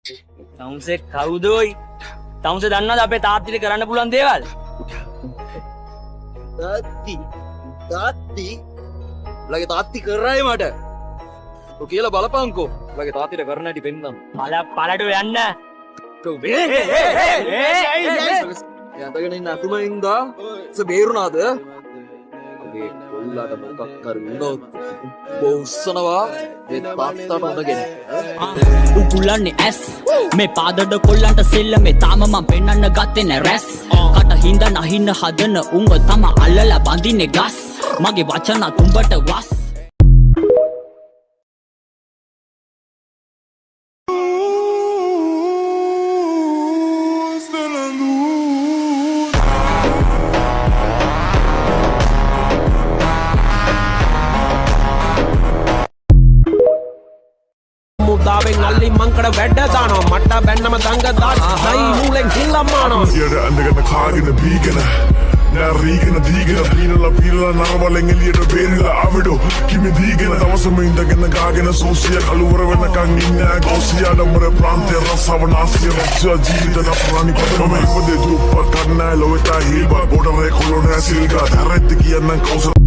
තමුසේ කවුදෝයි? තමුසේ දන්නවද අපේ තාත්තිට කරන්න පුළුවන් දේවල්? තාත්ති ලගේ තාත්ති කරයි මට ඔ කියලා බලපංකෝ ලගේ තාතිට කරන හැටි පෙන්නම් පලට යන්න. යතගෙන ඉන්න අතුමයින්දා බේරුණාද කොල්ලාට මොකක් කර වුණොත් බොස්සනවා ඒ තාත්තට හොඳගෙන උගුලන්නේ ඇස් මේ පාදඩ කොල්ලන්ට සෙල්ල මේ තාම මම පෙන්නන්න ගත්තේ නෑ රැස් කට හින්ද නහින්න හදන උංග තම අල්ලලා බඳින්නේ ගස් මගේ වචන තුඹට වස් මුදාවෙන් අල්ලි මංකඩ වැඩ දානවා මට බැන්නම දංග දානවා නයි නූලෙන් හිල්ලම්මානවා යට ඇඳගෙන කාගෙන බීගෙන නෑ රීගෙන දීගෙන පීනලා නරවලෙන් එළියට බේරිලා ආවිඩෝ කිමි දීගෙන දවසම ඉඳගෙන ගාගෙන සෝසිය කලුවර වෙනකන් ඉන්නේ ගෝසියා නම්බර ප්‍රාන්තේ රසව නාසිය රොච්චා ජීවිත නපුරානි පදම ඉපදේ දුප්පත් කන්නෑ ලොවට හීබා බෝඩරේ කොලොනේ සිල්ගා දරෙත් කියන්න කවුස